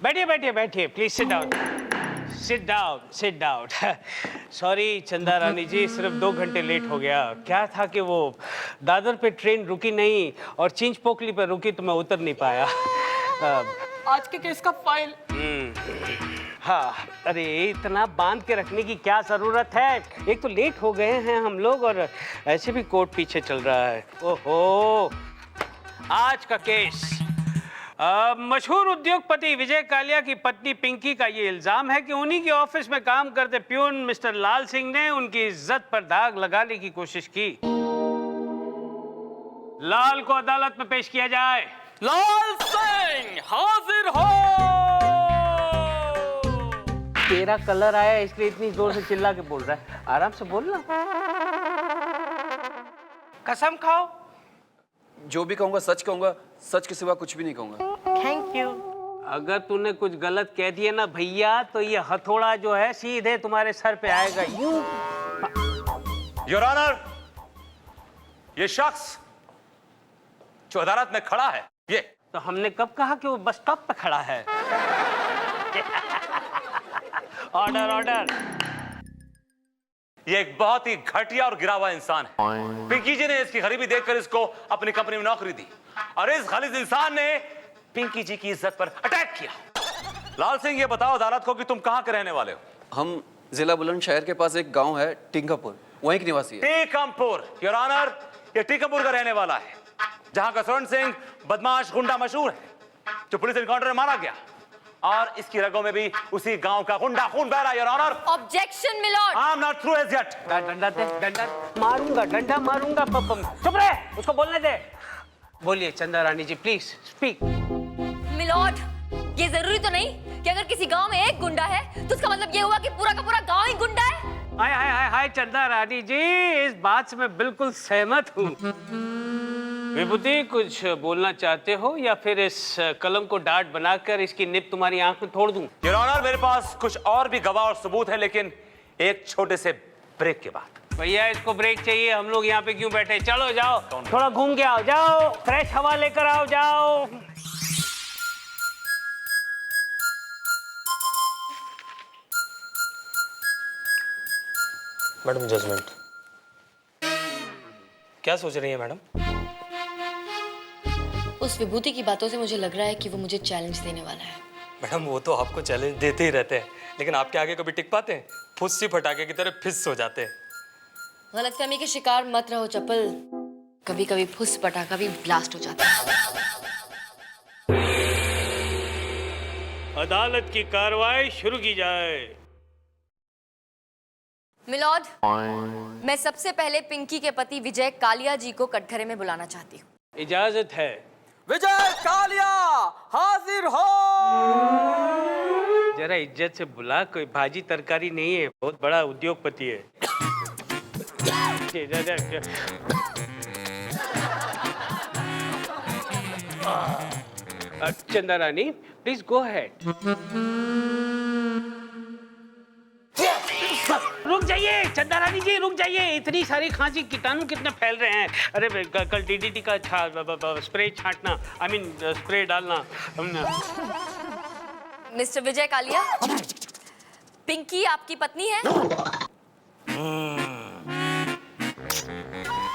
बैठिए बैठिए बैठिए, please sit down, sit down, sit down. Sorry चंदा रानी जी, सिर्फ 2 घंटे लेट हो गया। क्या था कि वो दादर पे ट्रेन रुकी नहीं और चिंच पोकली पे रुकी तो मैं उतर नहीं पाया। आज के केस का फाइल। हाँ, अरे इतना बांध के रखने की क्या जरूरत है? एक तो लेट हो गए हैं हम लोग और ऐसे भी कोर्ट पीछे चल रहा है। ओहो, आज का केस मशहूर उद्योगपति विजय कालिया की पत्नी पिंकी का ये इल्जाम है कि उन्हीं के ऑफिस में काम करते प्यून मिस्टर लाल सिंह ने उनकी इज्जत पर दाग लगाने की कोशिश की। लाल को अदालत में पेश किया जाए। लाल सिंह हाजिर हो। तेरा कलर आया इसलिए इतनी जोर से चिल्ला के बोल रहा है, आराम से बोल ना। कसम खाओ। जो भी कहूंगा सच कहूंगा, सच के सिवा कुछ भी नहीं कहूंगा। Thank you. अगर तूने कुछ गलत कह दिया ना भैया तो ये हथौड़ा जो है सीधे तुम्हारे सर पे आएगा। यूं। योर ऑनर, ये शख्स जो अदालत में खड़ा है, ये तो हमने कब कहा कि वो बस स्टॉप पे खड़ा है? Order order. ये एक बहुत ही घटिया और गिरा हुआ इंसान है। पिंकी जी ने इसकी गरीबी देखकर इसको अपनी कंपनी में नौकरी दी और इस गलीज इंसान ने पिंकी जी की इज्जत पर अटैक किया। लाल सिंह, ये बताओ अदालत को कि तुम कहां के रहने वाले हो? हम जिला बुलंदशहर के पास एक गांव है टिंकापुर, वहीं के निवासी है। टीकमपुर। योर ऑनर, ये टीकमपुर का रहने वाला है, जहां का स्वर्ण सिंह बदमाश गुंडा मशहूर है, जो पुलिस एनकाउंटर में मारा गया और इसकी रगों में भी उसी गांव का गुंडा खून बह रहा है। Your honour, objection my lord. I am not through as yet. डंडा दे, डंडा मारूंगा, डंडा मारूंगा। चुप रहे, उसको बोलने दे। बोलिए चंदा रानी जी, प्लीज स्पीक। मिलॉर्ड, ये जरूरी तो नहीं कि अगर किसी गांव में एक गुंडा है तो उसका मतलब ये हुआ कि पूरा का पूरा गांव ही गुंडा है। हाय हाय हाय हाय चंदा रानी जी, इस बात से मैं बिल्कुल सहमत हूँ। विभूति, कुछ बोलना चाहते हो या फिर इस कलम को डार्ट बनाकर इसकी निब तुम्हारी आंख में तोड़ दूं? योर ऑनर, मेरे पास कुछ और भी गवाह और सबूत है, लेकिन एक छोटे से ब्रेक के बाद। भैया इसको ब्रेक चाहिए, हम लोग यहाँ पे क्यों बैठे? चलो जाओ, थोड़ा घूम के आओ, जाओ फ्रेश हवा लेकर आओ, जाओ। Madam judgement. क्या सोच रही है मैडम? उस विभूति की बातों से मुझे लग रहा है कि वो मुझे चैलेंज देने वाला है। मैडम वो तो आपको चैलेंज देते ही रहते हैं, लेकिन आपके आगे कभी टिक पाते हैं? फुस्सी फटाके की तरह फिस हो जाते हैं। गलतफहमी के शिकार मत रहो चप्पल, कभी कभी फुस पटाखा भी ब्लास्ट हो जाता है। अदालत की कार्रवाई शुरू की जाए। मिलॉर्ड, मैं सबसे पहले पिंकी के पति विजय कालिया जी को कटघरे में बुलाना चाहती हूँ। इजाजत है। विजय कालिया हाजिर हो। जरा इज्जत से बुला, कोई भाजी तरकारी नहीं है, बहुत बड़ा उद्योगपति है। चंदा रानी, प्लीज गो अहेड। रुक जाइए चंदा रानी जी, रुक जाइए। इतनी सारी खांसी, कीटाणु कितने फैल रहे हैं। अरे कल डीडीटी का स्प्रे छांटना, आई मीन स्प्रे डालना। मिस्टर विजय कालिया, पिंकी आपकी पत्नी है?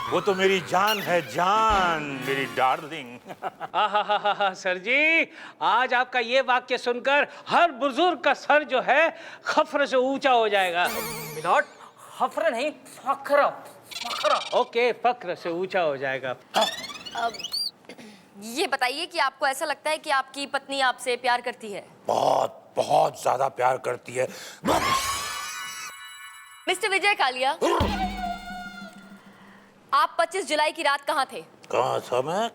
वो तो मेरी जान है, जान, मेरी डार्लिंग। आहा सर जी, आज आपका ये वाक्य सुनकर हर बुजुर्ग का सर जो है खफर से ऊंचा हो जाएगा। मिलॉर्ड, फख्र नहीं फख्र, फख्र। ओके, फख्र से ऊंचा हो जाएगा। अब ये बताइए कि आपको ऐसा लगता है कि आपकी पत्नी आपसे प्यार करती है? बहुत बहुत ज्यादा प्यार करती है। मिस्टर विजय कालिया, आप 25 जुलाई की रात कहाँ थे? कहाँ था मैं?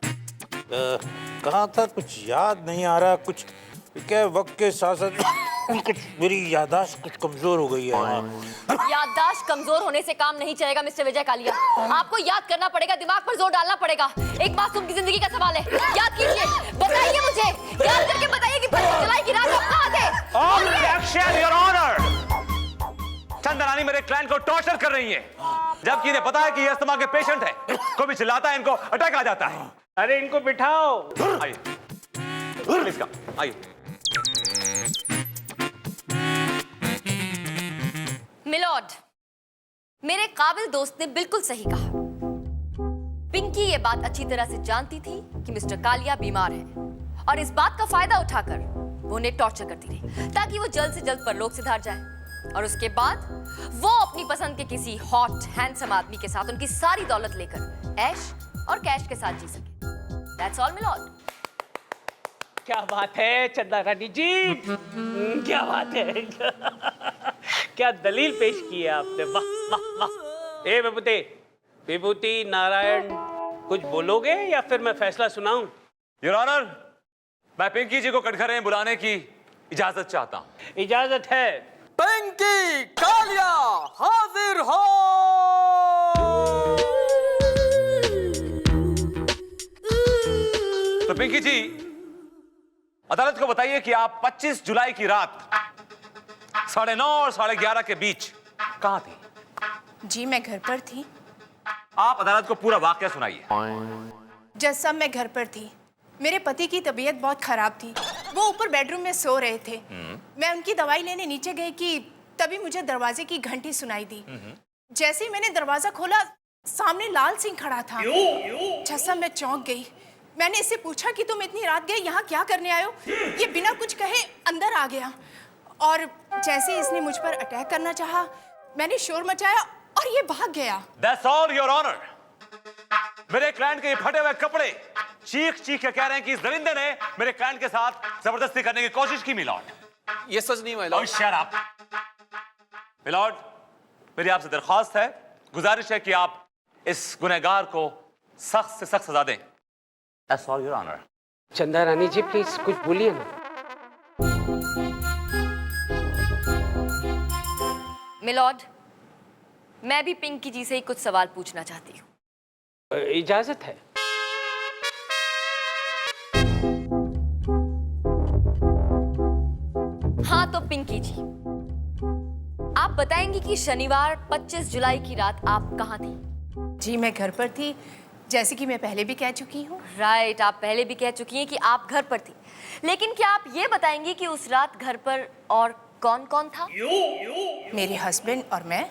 कहाँ था कुछ याद नहीं आ रहा। कुछ क्या वक्त के साथ साथ कुछ मेरी याददाश्त कुछ कमजोर हो गई है। याददाश्त कमजोर होने से काम नहीं चलेगा मिस्टर विजय कालिया। आपको याद करना पड़ेगा, दिमाग पर जोर डालना पड़ेगा। एक मासूम की जिंदगी का सवाल है, याद कीजिए, बताइए मुझे, याद करके बताइए कि 25 जुलाई की रात आप कहाँ थे? Objection, Your Honor! चंदा रानी मेरे क्लाइंट को टॉर्चर कर रही है, जबकि इन्हें पता है कि ये अस्थमा के पेशेंट है। कोई भी चिल्लाता है इनको अटैक आ जाता है। अरे इनको बिठाओ। आइए, प्लीज कम, आइए। मेरे काबिल दोस्त ने बिल्कुल सही कहा। पिंकी ये बात अच्छी तरह से जानती थी कि मिस्टर कालिया बीमार है और इस बात का फायदा उठाकर वो उन्हें टॉर्चर करती रही ताकि वो जल्द से जल्द परलोक सिधार जाए और उसके बाद वो अपनी पसंद के किसी हॉट हैंडसम आदमी के साथ उनकी सारी दौलत लेकर ऐश और कैश के साथ जी सके। That's all my lord. क्या बात है चंदा रानी जी, क्या बात है। क्या दलील पेश की है आपने, वाह वाह वाह। ए विभूति, विभूति नारायण, कुछ बोलोगे या फिर मैं फैसला सुनाऊं? योर ऑनर, मैं पिंकी जी को कटघरे में बुलाने की इजाजत चाहता हूँ। इजाजत है। पिंकी कालिया हाजिर हो। तो पिंकी जी, अदालत को बताइए कि आप 25 जुलाई की रात 9:30 और 11:30 के बीच कहां थी? जी मैं घर पर थी। आप अदालत को पूरा वाकया सुनाइए। जज साहब मैं घर पर थी। मेरे पति की तबीयत बहुत खराब थी, वो ऊपर बेडरूम में सो रहे थे। मैं उनकी दवाई लेने नीचे गई कि तभी मुझे दरवाजे की घंटी सुनाई दी। जैसे ही मैंने दरवाजा खोला, सामने लाल सिंह खड़ा था। जज साहब मैं चौंक गई। मैंने इससे पूछा कि तुम इतनी रात गए यहाँ क्या करने आए हो? ये बिना कुछ कहे अंदर आ गया और जैसे इसने मुझ पर अटैक करना चाहा, मैंने शोर मचाया और ये भाग गया। That's all, Your Honor. मेरे क्लाइंट के ये फटे हुए कपड़े चीख चीख के कह रहे हैं कि इस दरिंदे ने मेरे क्लाइंट के साथ जबरदस्ती करने की कोशिश की मिलॉर्ड। ये सच नहीं, माय और लॉर्ड। शट अप मिलॉर्ड, मेरी आपसे दरख्वास्त है, गुजारिश है कि आप इस गुनहगार को सख्त से सख्त सजा दें। That's all, Your Honor. चंदा रानी जी प्लीज कुछ बोलिए ना। मिलॉर्ड, मैं भी पिंकी जी से ही कुछ सवाल पूछना चाहती हूँ। इजाजत है। हाँ तो पिंकी जी, आप बताएंगी कि शनिवार 25 जुलाई की रात आप कहाँ थी? जी मैं घर पर थी, जैसे कि मैं पहले भी कह चुकी हूँ। राइट, आप पहले भी कह चुकी हैं कि आप घर पर थी, लेकिन क्या आप ये बताएंगी कि उस रात घर पर और कौन कौन था? मेरे हस्बैंड और मैं।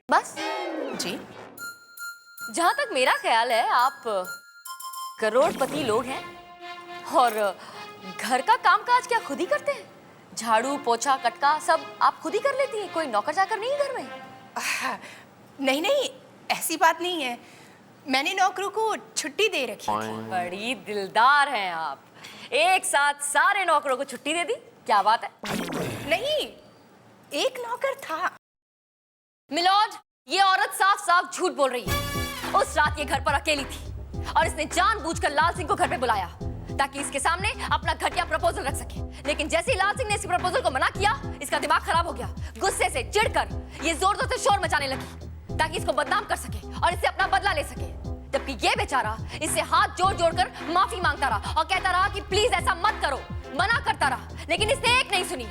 बस? जी जहां तक मेरा ख्याल है आप करोड़पति लोग हैं और घर का कामकाज क्या खुद ही करते हैं? झाड़ू पोछा कटका सब आप खुद ही कर लेती हैं, कोई नौकर चाकर नहीं है घर में? नहीं नहीं, ऐसी बात नहीं है। मैंने नौकरों को छुट्टी दे रखी थी। बड़ी दिलदार हैं आप, एक साथ सारे नौकरों को छुट्टी दे दी, क्या बात है? नहीं, एक नौकर था। मिलॉर्ड, ये औरत साफ साफ झूठ बोल रही है। उस रात ये घर पर अकेली थी और इसने जानबूझकर लाल सिंह को घर पे बुलाया ताकि इसके सामने अपना घटिया प्रपोजल रख सके। लेकिन जैसे ही लाल सिंह ने इस प्रपोजल को मना किया, इसका दिमाग खराब हो गया। गुस्से से चिढ़कर ये जोर जोर से शोर मचाने लगी ताकि इसको बदनाम कर सके और इससे अपना बदला ले सके। जबकि ये बेचारा इससे हाथ जोड़ जोड़कर माफी मांगता रहा और कहता रहा कि प्लीज ऐसा मत करो, मना करता रहा, लेकिन इसने एक नहीं सुनी।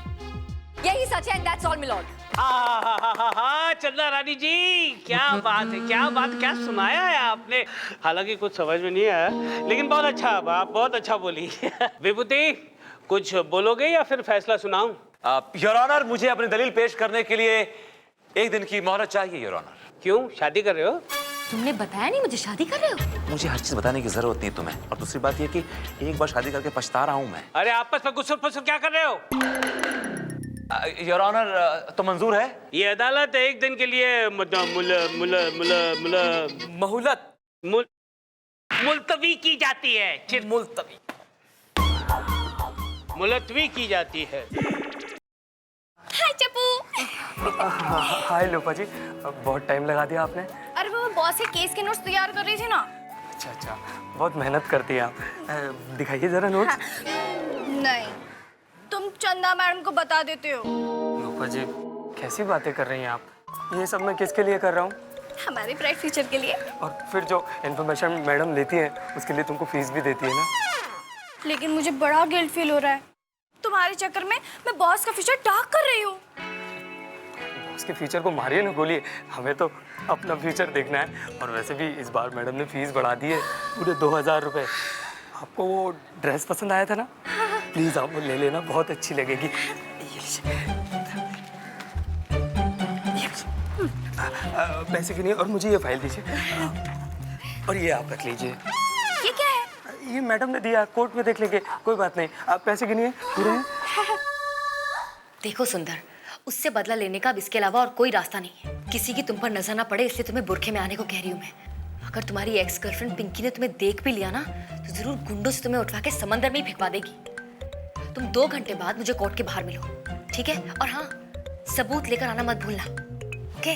यही सच है, दैट्स ऑल मिलॉर्ड। हाँ चंदा रानी जी, क्या बात है, क्या बात, क्या सुनाया है आपने। हालांकि कुछ समझ में नहीं आया, लेकिन बहुत अच्छा, आप बहुत अच्छा बोली। विभूति, कुछ बोलोगे या फिर फैसला सुनाऊं? योर ऑनर, मुझे अपनी दलील पेश करने के लिए 1 दिन की मोहलत चाहिए योर ऑनर। क्यों, शादी कर रहे हो? तुमने बताया नहीं मुझे शादी कर रहे हो? मुझे हर चीज बताने की जरूरत नहीं तुम्हें, और दूसरी बात यह कि एक बार शादी करके पछता रहा हूं मैं। अरे आपस में गुस्सुर फुसुर क्या कर रहे हो? योर ऑनर, तो मंजूर है? ये अदालत 1 दिन के लिए मुलतवी की जाती है। मुलतवी मुलतवी की जाती है। हाय चप्पू। हाय लोपा जी, बहुत टाइम लगा दिया आपने। अरे वो बॉस के केस के नोट्स तैयार कर रही थी ना। अच्छा अच्छा, बहुत मेहनत करती हैं आप। दिखाइए जरा नोट्स। नहीं, तुम चंदा मैडम को बता देते हो। लोपा जी, कैसी बातें कर रही हैं आप? ये सब मैं किसके लिए कर रहा हूँ? हमारे ब्राइट फ्यूचर के लिए। और फिर जो इन्फॉर्मेशन मैडम लेती है उसके लिए तुमको फीस भी देती है ना। लेकिन मुझे बड़ा गिल्ट फील हो रहा है, तुम्हारे चक्कर में मैं बॉस का फ्यूचर डार्क कर रही हूँ। उसके फ्यूचर को मारिए ना गोली, हमें तो अपना फ्यूचर देखना है। और वैसे भी इस बार मैडम ने फीस बढ़ा दी है, पूरे 2000 रुपये। आपको वो ड्रेस पसंद आया था ना, प्लीज आप वो ले लेना, बहुत अच्छी लगेगी। पैसे गिनिए और मुझे ये फाइल दीजिए। और ये आप रख लीजिए। ये क्या है? ये मैडम ने दिया, कोर्ट में देख लेंगे, कोई बात नहीं। आप पैसे गिनिए, पूरे हैं? देखो सुंदर, उससे बदला लेने का अब इसके अलावा और कोई रास्ता नहीं है। किसी की तुम पर नजर ना पड़े इसलिए तुम्हें बुरखे में आने को कह रही हूँ मैं। अगर तुम्हारी एक्स गर्लफ्रेंड पिंकी ने तुम्हें देख भी लिया ना तो जरूर गुंडों से तुम्हें उठवा के समंदर में ही भिगवा देगी। तुम 2 घंटे बाद मुझे कोर्ट के बाहर मिलो, ठीक है? और हाँ, सबूत लेकर आना मत भूलना, ओके?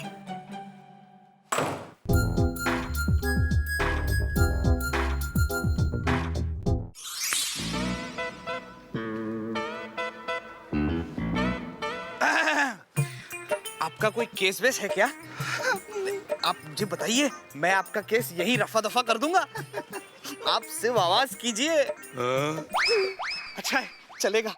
आपका कोई केस वेस है क्या? आप मुझे बताइए, मैं आपका केस यही रफा दफा कर दूंगा। आप सिर्फ आवाज कीजिए। अच्छा है, चलेगा।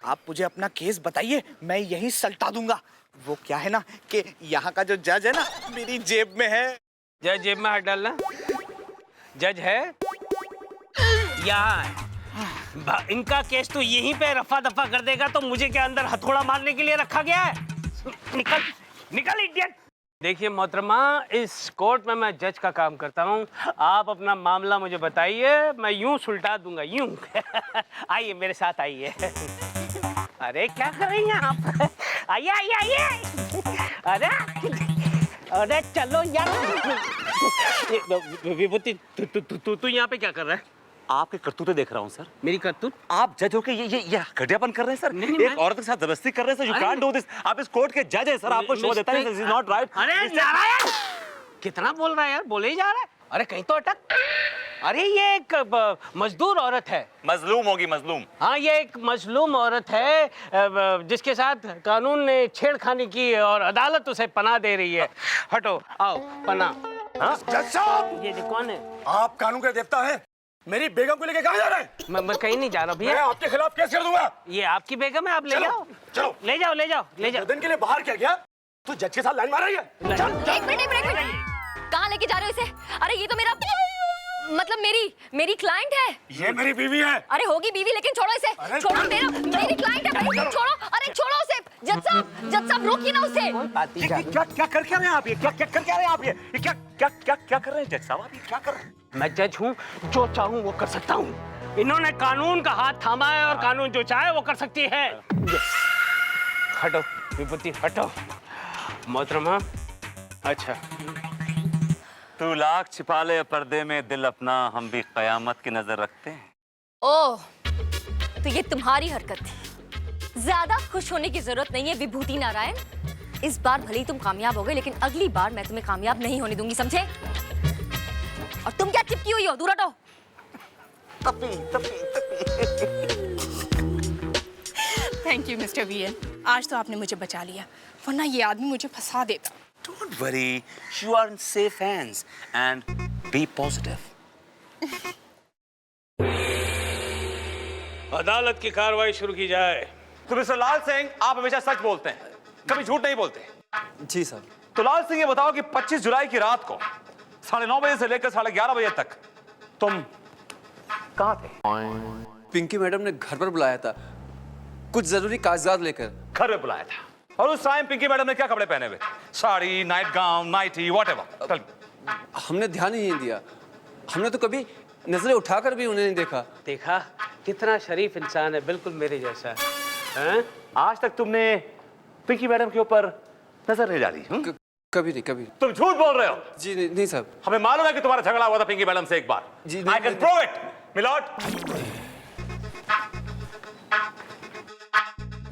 आप मुझे अपना केस बताइए, मैं यही सल्टा दूंगा। वो क्या है ना कि यहाँ का जो जज है ना, मेरी जेब में है। जज जेब में हाथ डालना। जज है यहाँ है। इनका केस तो यहीं पे रफा दफा कर देगा, तो मुझे क्या अंदर हथौड़ा मारने के लिए रखा गया है? निकल निकल इडियट। देखिए मोहतरमा, इस कोर्ट में मैं जज का काम करता हूँ। आप अपना मामला मुझे बताइए, मैं यूं सुलटा दूंगा, यूं। आइए मेरे साथ आइए। अरे क्या कर रही हैं आप? आइए आइए आइए। अरे अरे चलो यार। विभूति, तू यहाँ पे क्या कर रहा है? आपके करतूतें देख रहा हूँ सर। मेरी करतूत? आप जज होके ये घटियापन कर रहे हैं सर। नहीं, एक औरत के साथ जबरदस्ती कर रहे हैं sir. You can't do this. आप इस कोर्ट के जज हैं सर, आपको शो देता है। This is not right. अरे नारायण, कितना बोल रहा है यार, बोले ही जा रहा है। अरे कहीं तो अटक। अरे ये एक मजदूर औरत है। मजलूम होगी, मजलूम। हाँ, ये एक मजलूम औरत है जिसके साथ कानून ने छेड़खानी की और अदालत उसे पनाह दे रही है। हटो, आओ, पनाह। जज साहब, ये कौन है? आप कानून के देवता हैं। मेरी बेगम को लेके कहाँ जा रहे हैं? मैं कहीं नहीं जा रहा मैं भैया। आपके खिलाफ केस कर दूंगा। ये आपकी बेगम है, आप ले चलो, जाओ। चलो। ले जाओ ले जाओ ले जाओ। दिन के लिए बाहर क्या गया? तो जज के साथ लाइन मार रही है। एक मिनट। कहाँ लेके जा रहे हो इसे? अरे ये तो मेरा मतलब मेरी क्लाइंट है। ये मेरी बीवी है। अरे होगी बीवी, लेकिन छोड़ो इसे। छोड़ो, मेरी क्लाइंट है भाई, छोड़ो। अरे छोड़ो उसे। जज साहब रोकिए ना उसे। क्या कर क्या रहे हैं आप? ये क्या कर क्या रहे हैं आप? ये क्या कर रहे हैं जज साहब? आप ये क्या कर रहे हैं? मैं जज हूँ, जो चाहूँ वो कर सकता हूँ। इन्होंने कानून का हाथ थामा है और कानून जो चाहे वो कर सकती है। हटो विभूति, हटो। मोहतरमा, अच्छा। तू लाख छिपा ले पर्दे में दिल अपना, हम भी कयामत की नजर रखते हैं। ओह, तो ये तुम्हारी हरकत थी। ज्यादा खुश होने की जरूरत नहीं है विभूति नारायण। इस बार भले ही तुम कामयाब हो गए, लेकिन अगली बार मैं तुम्हें कामयाब नहीं होने दूंगी, समझे? और तुम क्या चिपकी हुई हो? दूर हटो। थैंक यू मिस्टर वीएन, आज तो आपने मुझे बचा लिया, वरना ये आदमी मुझे फंसा देता। Don't worry, you are in safe hands and be positive. अदालत की कार्रवाई शुरू की जाए। तो मिस्टर लाल सिंह, आप हमेशा सच बोलते हैं, कभी झूठ नहीं बोलते। जी सर। तो लाल सिंह ये बताओ कि 25 जुलाई की रात को 9:30 बजे से लेकर 11:30 बजे तक तुम कहाँ थे? पिंकी मैडम ने घर पर बुलाया था, कुछ जरूरी कागजात लेकर। घर में बुलाया था। और उस टाइम पिंकी मैडम ने क्या कपड़े पहने हुए? Sari, night gown, nighty, whatever. हमने ध्यान ही नहीं दिया। हमने तो कभी नजरें उठाकर भी उन्हें नहीं देखा। देखा, कितना शरीफ इंसान है, बिल्कुल मेरे जैसा है। आज तक तुमने पिंकी मैडम के ऊपर नजर नहीं डाली? कभी नहीं, कभी। तुम झूठ बोल रहे हो। जी नहीं साहब। हमें मालूम है कि तुम्हारा झगड़ा हुआ था पिंकी मैडम से एक बार। जी I can prove it milord.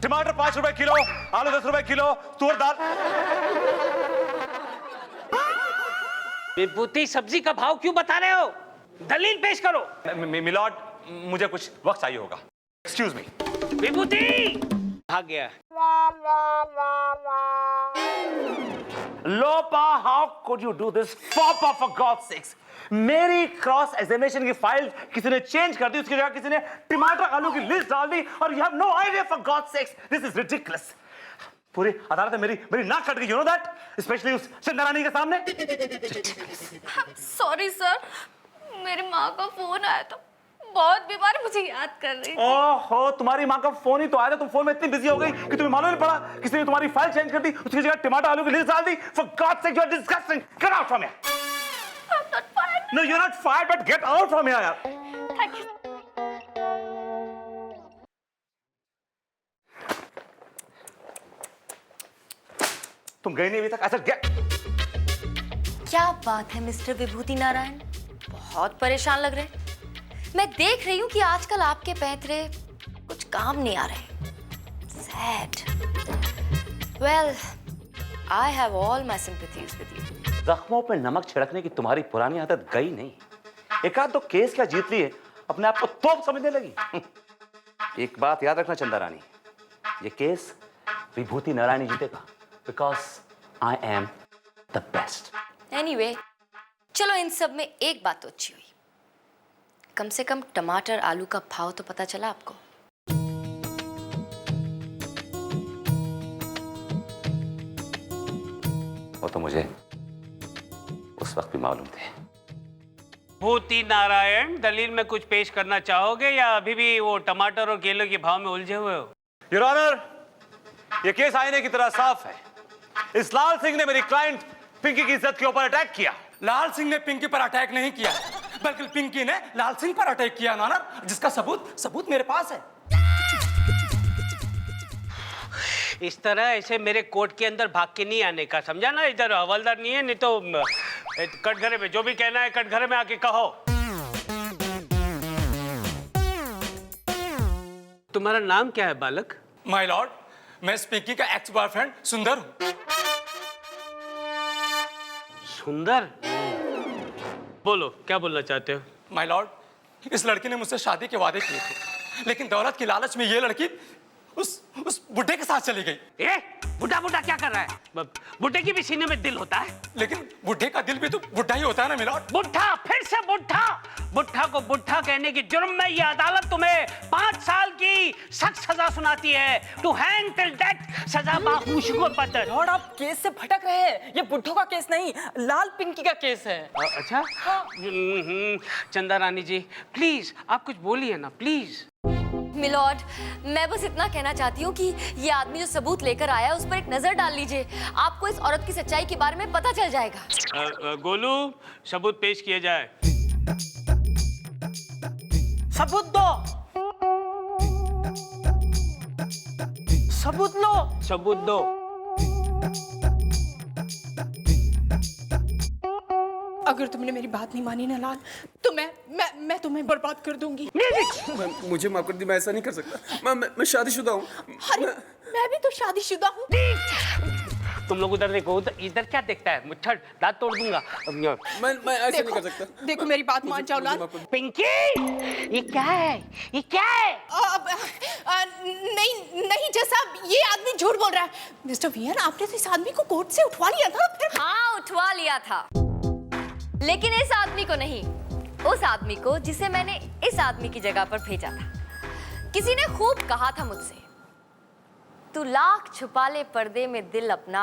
टमाटर 5 रुपए किलो, आलू 10 रुपए किलो, तुअर दाल। विभूति, सब्जी का भाव क्यों बता रहे हो? दलील पेश करो। मिलॉर्ड, मुझे कुछ वक्त चाहिए होगा। Excuse me. विभूति भाग गया। Lopa, how could you do this? For God's sakes. मेरी क्रॉस एग्जामिनेशन की फाइल किसी ने चेंज कर दी, उसकी जगह किसी ने टमाटर आलू की लिस्ट डाल दी, और you have no idea. For God's sakes, this is ridiculous. पूरी अदालत में मेरी नाक कट गई, यू नो दैट, स्पेशली उस चंद्रानी के सामने। सॉरी सर, मेरी माँ का फोन आया था, बहुत बीमार है, मुझे याद कर रही थी। ओहो, तुम्हारी माँ का फोन ही तो आया था, तुम फोन में इतनी बिजी हो गई कि तुम्हें मालूम नहीं पड़ा किसी ने तुम्हारी फाइल चेंज कर दी, उसकी जगह टमाटर आलू की लिस्ट डाल दी। For God's sake, you are disgusting. Get out from here. I'm not fired. No, you're not fired, but get out from here, यार। Thank you. तुम गए नहीं अभी तक? ऐसा क्या बात है मिस्टर विभूति नारायण, बहुत परेशान लग रहे हैं। मैं देख रही हूँ कि आजकल आपके पैतरे कुछ काम नहीं आ रहे। Sad. Well, I have all my sympathies with you. जख्मों पे नमक छिड़कने की तुम्हारी पुरानी आदत गई नहीं। एक आध तो केस क्या जीत लिए, अपने आप को तोप समझने लगी। एक बात याद रखना चंदा रानी, ये केस विभूति नारायण जीतेगा, because I am the best. Anyway, चलो इन सब में एक बात तो अच्छी हुई, कम से कम टमाटर आलू का भाव तो पता चला आपको। वो तो मुझे उस वक्त भी मालूम थे। भूति नारायण, दलील में कुछ पेश करना चाहोगे या अभी भी वो टमाटर और केलों के भाव में उलझे हुए हो? योर ऑनर, ये केस आईने की तरह साफ है। इस लाल सिंह ने मेरी क्लाइंट पिंकी की इज्जत के ऊपर अटैक किया। लाल सिंह ने पिंकी पर अटैक नहीं किया, बल्कि पिंकी ने लाल सिंह पर अटैक किया ऑनर, जिसका सबूत मेरे पास है। इस तरह ऐसे मेरे कोर्ट के अंदर भाग के नहीं आने का, समझा ना? इधर हवलदार नहीं है, नहीं तो कटघरे में जो भी कहना है कटघरे में आके कहो। तुम्हारा नाम क्या है बालक? माय लॉर्ड, मैं इस पिंकी का एक्स बॉयफ्रेंड सुंदर हूँ। सुंदर? बोलो, क्या बोलना चाहते हो? माय लॉर्ड, इस लड़की ने मुझसे शादी के वादे किए थे, लेकिन दौलत की लालच में ये लड़की उस बुड्ढे के साथ चली गई। बुड्ढा क्या कर रहा है? बुड्ढे की भी सीने में दिल होता है। लेकिन बुड्ढे का दिल भी तो बुड्ढा ही होता है ना मिलॉर्ड। बुड्ढा, फिर से बुड्ढा। बुड्ढा को बुड्ढा कहने की जुर्म में ये अदालत तुम्हें 5 साल की सख्त सजा सुनाती है। टू हैंग टिल डेथ, सजा बाखुशी को पतर। लॉर्ड, आप केस से भटक रहे हैं। ये बुड्ढों का केस नहीं, लाल पिंकी का केस है। अच्छा? चंदा रानी जी, प्लीज आप कुछ बोलिए ना, प्लीज। मिलॉर्ड, मैं बस इतना कहना चाहती हूँ कि ये आदमी जो सबूत लेकर आया है उस पर एक नजर डाल लीजिए, आपको इस औरत की सच्चाई के बारे में पता चल जाएगा। गोलू, सबूत पेश किए जाए। सबूत दो, सबूत लो। सबूत दो। अगर तुमने मेरी बात नहीं मानी ना लाल, तो मैं तुम्हें बर्बाद कर दूंगी। मुझे माफ कर दी, मैं ऐसा नहीं कर सकता। मैं शादीशुदा हूँ। अरे मैं भी तो शादीशुदा हूँ। तुम लोग उधर देखो, इधर क्या देखता है? मुच्छर दांत तोड़ दूंगा। मैं ऐसा नहीं कर सकता। देखो मेरी बात मान जाओ लाल। पिंकी, ये क्या है? ये क्या है? नहीं जैसा ये आदमी झूठ बोल रहा है। मिस्टर वियर, आपने तो इस आदमी को कोर्ट से उठवा लिया था फिर? हाँ, उठवा लिया था, लेकिन इस आदमी को नहीं, उस आदमी को जिसे मैंने इस आदमी की जगह पर भेजा था। किसी ने खूब कहा था मुझसे, तू लाख छुपा ले पर्दे में दिल अपना,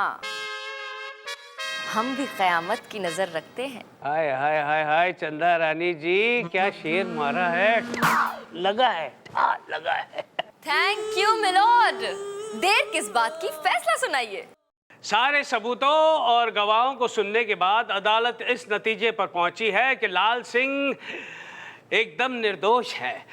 हम भी कयामत की नजर रखते हैं। हाय हाय हाय हाय, चंदा रानी जी क्या शेर मारा है। लगा है, लगा है। Thank you milord. देर किस बात की, फैसला सुनाइए। सारे सबूतों और गवाहों को सुनने के बाद अदालत इस नतीजे पर पहुंची है कि लाल सिंह एकदम निर्दोष है,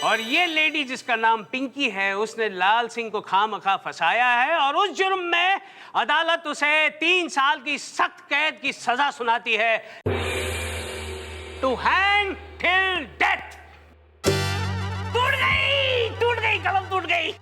और ये लेडी जिसका नाम पिंकी है उसने लाल सिंह को खामखा फंसाया है, और उस जुर्म में अदालत उसे 3 साल की सख्त कैद की सजा सुनाती है। To hang till death. टूट गई, कलम टूट गई।